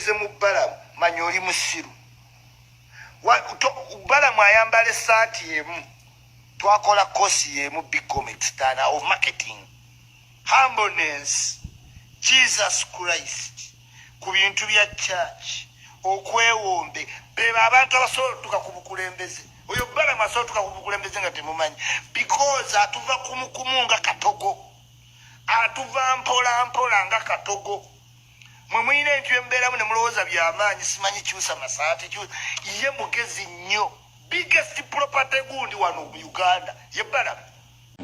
choyize mu Baalamu manya oli musiru. Baalamu ayambala essaati emu twakola kosi yemu bigomit tana of marketing humbleness Jesus Christ ku bintu bya church okwewombe beba abantu abasobola tukakubukulembeze oyo Baalamu asobola tukakubukulembeze nga temumanyi because atuva kumukumunga katogo atuva mpola nga katogo mwe mwine ebyo embeeramu ne mulowooza by'amaanyi simanyi kyusa masaati ye mugezi nnyo biggest property gundi wano mu Uganda ye Baalamu.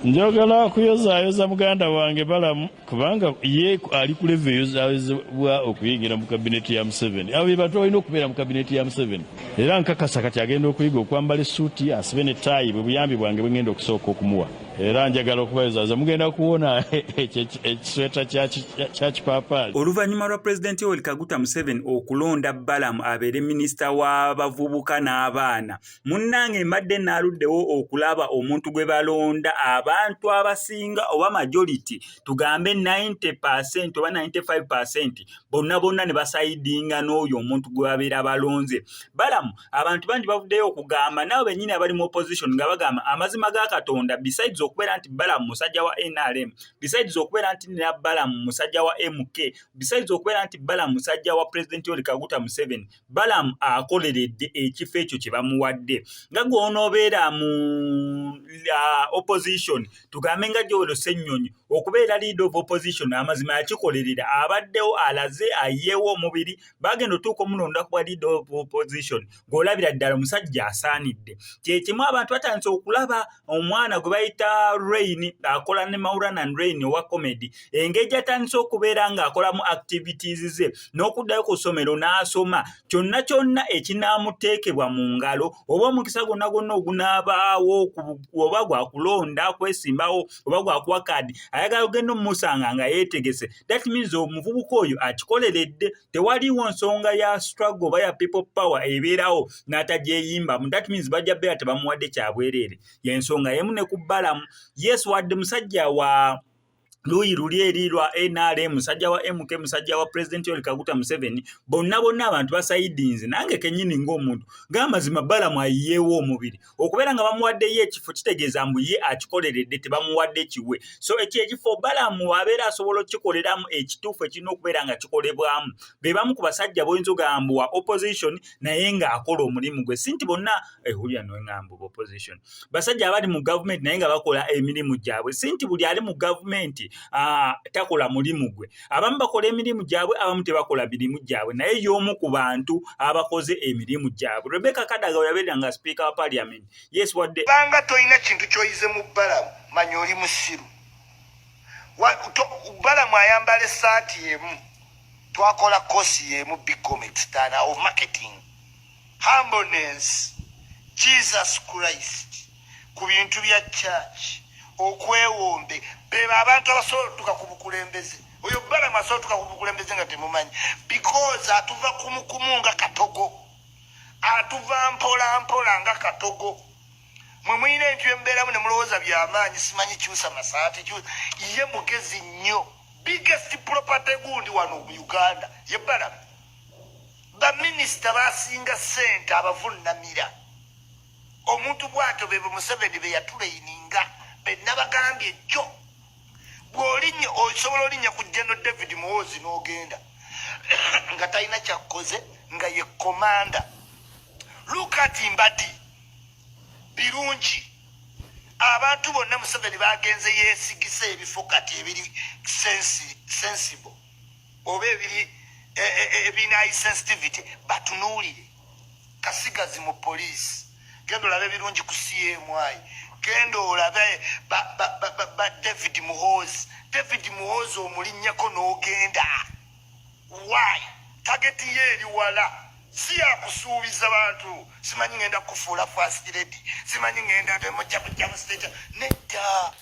Njogala kuyozaayoza muganda wange Baalamu kubanga ye ali ku level yozaayozebwa okuyingira mu kabineti ya Museveni. Abo bantu balina okubeera mu kabineti ya Museveni. Era nkakasa kati agenda okuyiga okwambala essuuti asibe ne taayi bwe buyambi bwange bwe ngenda okusooka okumuwa. Era njagala okubayozaayoza mugenda kuwona ekisweta kya kipaapaali. Oluvannyuma lwa Pulezidenti Yoweri Kaguta Museveni okulonda Baalamu abeere minisita w'abavubuka n'abaana, munnange mbadde naaluddewo okulaba omuntu gwe balonda abantu abasinga oba majority tugambe 90% oba 95% bonna ne basayidinga n'oyo omuntu gwe babeera balonze. Baalamu abantu bangi bavuddeyo okugamba nabo bennyini abali mu opposition nga bagamba amazima ga Katonda besides okubeera nti Baalamu musajja wa NRM, besides okubeera nti ne Baalamu musajja wa MK, besides okubeera nti Baalamu musajja wa President Yoweri Kaguta Museveni, Baalamu akoleredde ekifo ekyo kye bamuwadde. Nga gw'onoobeera mu opposition tugambe nga Joel Ssennyonyi okubeera leader of opposition amazima yakikolerera abaddewo alaze ayeewo omubiri bagenda otuuka omulonda ku leader of opposition ng'olabira ddala omusajja asaanidde. Kyekimu abantu batandise okulaba omwana gwe bayita Rain akola ne Maurana and Rain owa comedy engeri atandise okubeera ng'akolamu activities ze n'okuddayo ku ssomero n'asoma kyonna ekinaamuteekebwa mu ngalo oba omukisa gonna ogunaabaawo oba gwakulonda kwesimbawo oba gwakuwa kaadi ayagala ogenda omusanga nga yeetegese. That means omuvubuka oyo akikoleredde, tewaliwo nsonga ya struggle oba ya people power ebeerawo n'atagyeyimbamu. That means bajja beera tebamuwadde kyabwereere. Y'ensonga yemu ne ku Baalamu yes wadde musajja wa Luyi luli eri lwa NRM musajja wa MK musajja wa President Yoweri Kaguta Museveni bonna abantu basayidinze nange kennyini ng'omuntu ng'amazima Baalamu ayiyeewo omubiri okubeera nga bamuwaddeyo ekifo kitegeeza mbu ye akikoleredde tebamuwadde kiwe. So ekifo Baalamu abeera asobola okukikoleramu ekituufu ekirina okubeera nga kikolebwamu be bamu ku basajja boyinza ogamba wa opposition naye ng'akola omulimu gwe si nti bonna hulya noŋŋamba opposition basajja abali mu government naye nga bakola emirimu gyabwe si nti buli ali mu government takola mulimu gwe. Abamu bakola emirimu gyabwe abamu tebakola mirimu gyabwe naye y'omu ku bantu abakoze emirimu gyabwe. Rebecca Kadaga yabeera nga speaker wa parliament. Yes wadde banga toyina kintu kyoyize mu Baalamu manya oli musiru. Baalamu ayambala essaati emu twakola kosi yemu bigomit tana of marketing humbleness Jesus Christ ku bintu bya church okwewombe beba abantu abasobola tukakubukulembeze oyo Baalamu asobola tukakubukulembeze nga temumanyi because atuva kumukumunga katogo atuva mpola nga katogo mwe mwine ebyo embeeramu ne mulowooza by'amaanyi simanyi kyusa masaati ye mugezi nnyo biggest property gundi wano mu Uganda ye Baalamu. Baminisita basinga ssente abavunnamira omuntu bw'atyo be Museveni be yatuleyininga benna bagambye jjo bw'olinnya osobola olinnya ku General David Muhoozi n'ogenda nga talina kyakkoze nga ye komanda. Look at Mbadi birungi abantu bonna Museveni bagenze yeesigisa ebifo kati ebiri sensible oba ebiri ebinayi sensitivity batunuulire. Kasigazi mu poliisi genda olabe ebirungi ku CMI genda olabe David Muhoozi omulinnyako n'ogenda. Why? Target ye eri wala si yakusuubiza bantu simanyi ngenda kufuula first lady simanyi ngenda temujja kujja mu state nedda.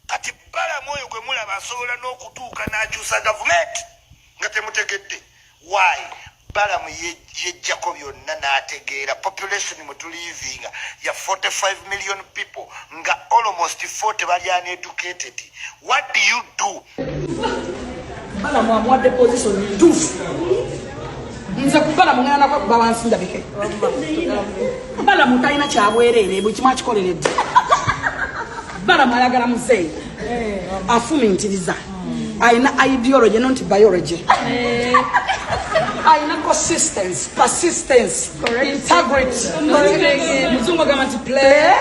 Kati Baalamu oyo gwe mulaba asobola n'okutuuka n'akyusa gavumenti nga temutegedde. Why? Baalamu yejjako byonna n'ategeera population mutulivinga ya 45 million people nga almost 40 bali uneducated. What do you do? Baalamu amuwadde position ntuufu nze kubala mungana kwa kuba wansi ndabike bala mutayina kyabwerere bwe kimwa kikoleredde bala mwayagala muzeeyi afumintiriza ayina ideology not biology ayina consistency persistence integrity muzungu gamba nti play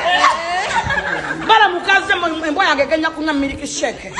bala mukaze embwa yange kenya kunywa milk shake